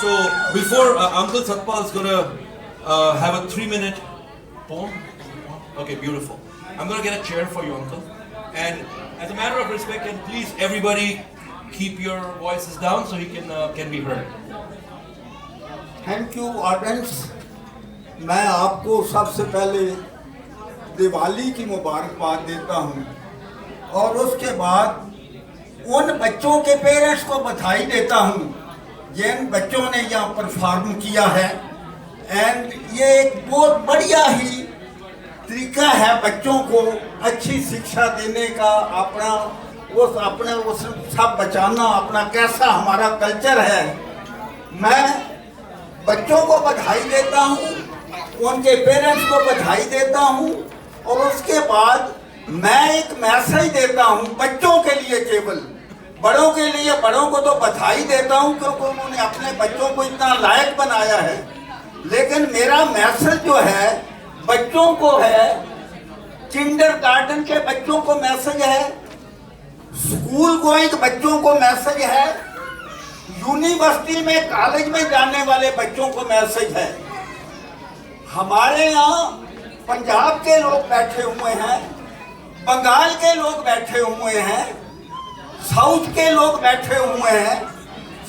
So before Uncle Satpal is gonna have a 3-minute poem. Okay, beautiful. I'm gonna get a chair for you, Uncle. And as a matter of respect, and please everybody keep your voices down so he can be heard. Thank you audience. मैं आपको सबसे पहले दिवाली की मुबारकबाद देता हूँ और उसके बाद उन बच्चों के पेरेंट्स को बधाई देता हूँ जिन बच्चों ने यहाँ परफॉर्म किया है। एंड ये एक बहुत बढ़िया ही तरीका है बच्चों को अच्छी शिक्षा देने का, अपने उस सब बचाना, अपना कैसा हमारा कल्चर है। मैं बच्चों को बधाई देता हूँ, उनके पेरेंट्स को बधाई देता हूँ और उसके बाद मैं एक मैसेज देता हूँ बच्चों के लिए केवल। बड़ों के लिए, बड़ों को तो बधाई देता हूँ क्योंकि उन्होंने अपने बच्चों को इतना लायक बनाया है, लेकिन मेरा मैसेज जो है बच्चों को है, किंडरगार्टन के बच्चों को मैसेज है, स्कूल गोइंग बच्चों को मैसेज है, यूनिवर्सिटी में कॉलेज में जाने वाले बच्चों को मैसेज है। हमारे यहाँ पंजाब के लोग बैठे हुए हैं, बंगाल के लोग बैठे हुए हैं, साउथ के लोग बैठे हुए हैं।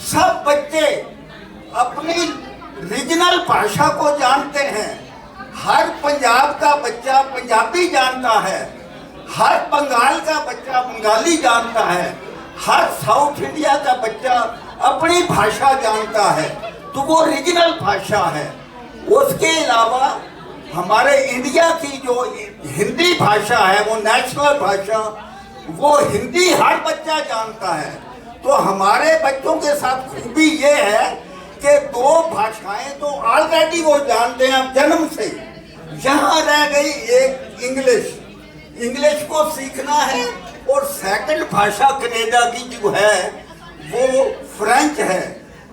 सब बच्चे अपनी रीजनल भाषा को जानते हैं। हर पंजाब का बच्चा पंजाबी जानता है, हर बंगाल का बच्चा बंगाली जानता है, हर साउथ इंडिया का बच्चा अपनी भाषा जानता है, तो वो रीजनल भाषा है। उसके अलावा हमारे इंडिया की जो हिंदी भाषा है, वो नेशनल भाषा, वो हिंदी हर बच्चा जानता है। तो हमारे बच्चों के साथ खूबी ये है कि दो भाषाएं तो ऑलरेडी वो जानते हैं जन्म से। यहाँ रह गई एक इंग्लिश, इंग्लिश को सीखना है, और सेकंड भाषा कनाडा की जो है वो फ्रेंच है।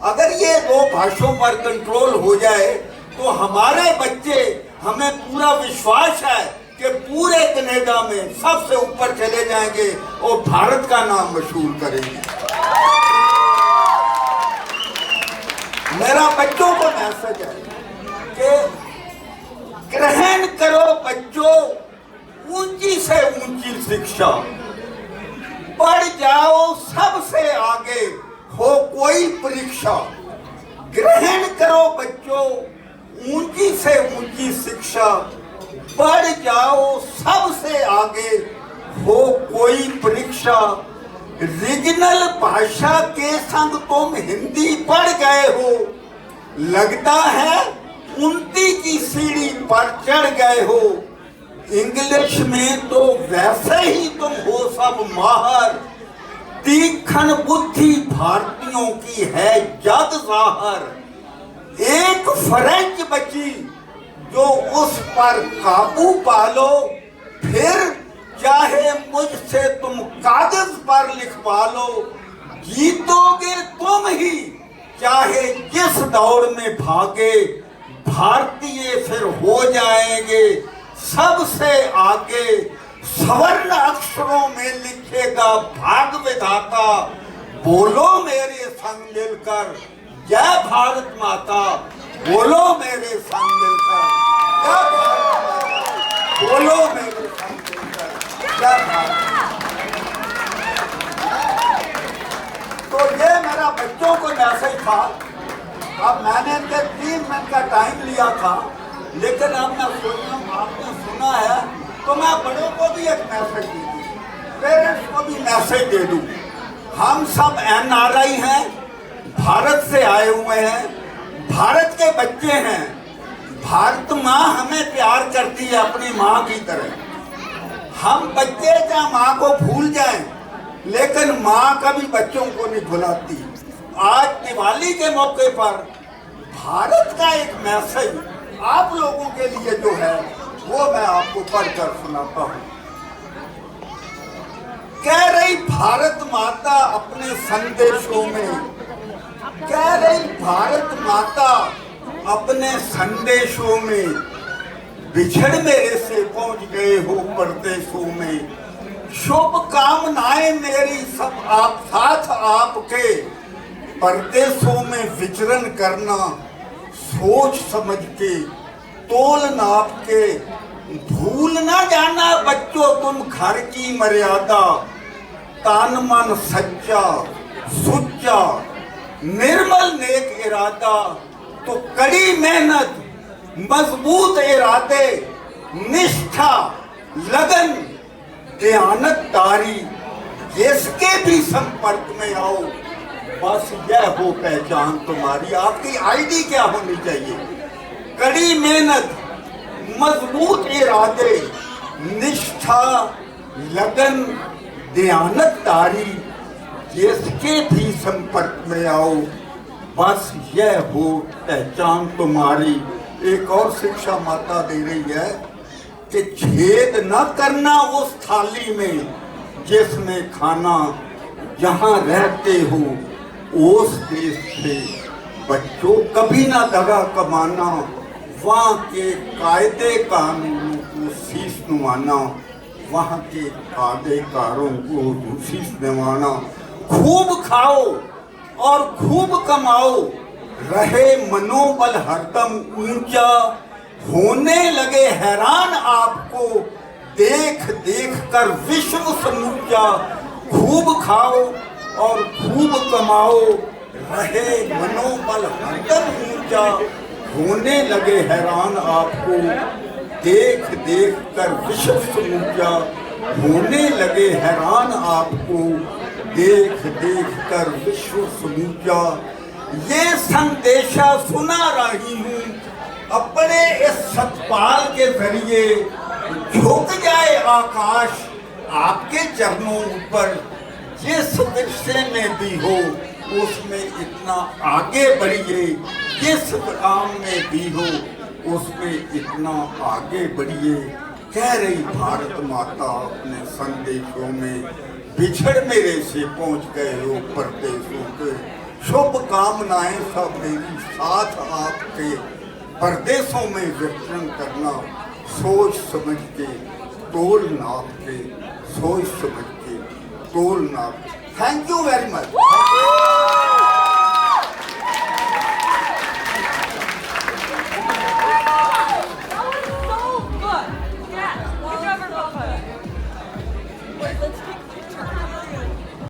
अगर ये दो भाषाओं पर कंट्रोल हो जाए तो हमारे बच्चे, हमें पूरा विश्वास है कि पूरे कनाडा में सबसे ऊपर चले जाएंगे और भारत का नाम मशहूर करेंगे। मेरा बच्चों को मैसेज है कि ग्रहण करो बच्चों ऊंची से ऊंची शिक्षा, बढ़ जाओ सबसे आगे हो कोई परीक्षा। ग्रहण करो बच्चों ऊंची से ऊंची शिक्षा, बढ़ जाओ सबसे आगे हो कोई परीक्षा। रीजनल भाषा के संग तुम हिंदी पढ़ गए हो, लगता है उन्नति की सीढ़ी पर चढ़ गए हो। इंग्लिश में तो वैसे ही तुम हो सब माहर, तीखन बुद्धि भारतीयों की है जग जाहर। एक फ्रेंच बची जो उस पर काबू पालो, फिर चाहे मुझसे तुम कागज पर लिखवा लो। जीतोगे तुम ही चाहे जिस दौड़ में भागे, भारतीय फिर हो जाएंगे सबसे आगे। स्वर्ण अक्षरों में लिखेगा भाग विधाता, बोलो मेरे संग मिलकर जय भारत माता। बोलो मेरे संग मिलकर जय भारत माता, बोलो मेरे संग मिलकर जय भारत। तो ये मेरा बच्चों को मैसेज था। अब मैंने 3 मिनट का टाइम लिया था, लेकिन अब मैं सोचा आपने सुना है तो मैं बड़ों को भी एक मैसेज दे दूँ, पेरेंट्स को भी मैसेज दे दूँ। हम सब NRI हैं, भारत से आए हुए हैं, भारत के बच्चे हैं। भारत माँ हमें प्यार करती है अपनी माँ की तरह। हम बच्चे क्या माँ को भूल जाएं, लेकिन माँ कभी बच्चों को नहीं भुलाती। आज दिवाली के मौके पर भारत का एक मैसेज आप लोगों के लिए जो है वो मैं आपको पढ़कर सुनाता हूँ। कह रही भारत माता अपने संदेशों में, कह रही भारत माता अपने संदेशों में, बिछड़ मेरे से पहुंच गए हो परदेशों में। शुभ कामनाएं मेरी सब आप साथ आपके, परदेशों में विचरण करना सोच समझ के, तोल नाप के। भूल ना जाना बच्चों तुम घर की मर्यादा, तान मन सच्चा सुच्चा निर्मल नेक इरादा। तो कड़ी मेहनत मजबूत इरादे, निष्ठा लगन दयानतदारी, जिसके भी संपर्क में आओ बस यह हो पहचान तुम्हारी। आपकी आईडी क्या होनी चाहिए? कड़ी मेहनत मजबूत इरादे, निष्ठा लगन दयानतदारी, जिसके भी संपर्क में आओ बस यह हो पहचान तुम्हारी। एक और शिक्षा माता दे रही है कि छेद न करना उस थाली में जिसमें खाना, जहां रहते हो उस देश से बच्चों कभी ना दगा कमाना, वहाँ के कायदे कानूनों को शीश नवाना, वहाँ के कायदेकारों को शीश नवाना। खूब खाओ और खूब कमाओ, रहे मनोबल हरदम ऊंचा, होने लगे हैरान आपको देख देख कर विश्व समूचा। खूब खाओ और खूब कमाओ, रहे मनोबल हरदम ऊंचा, होने लगे हैरान आपको देख देख कर विश्व समूचा। होने लगे हैरान आपको देख देख कर विश्व समूचा। ये संदेशा सुना रही हूँ अपने इस सतपाल के जरिए। झुक जाए आकाश आपके चरणों ऊपर, जिस विषय में भी हो उसमें इतना आगे बढ़िए, जिस काम में भी हो उसमें इतना आगे बढ़िए। कह रही भारत माता अपने संदेशों में, बिछड़ मेरे से पहुंच गए हो परदेशों के। शुभ कामनाएं सब मेरी साथ आपके, परदेशों में विचरण करना सोच समझ के तोल नाप के, सोच समझ के तोल नाप। Thank you very much.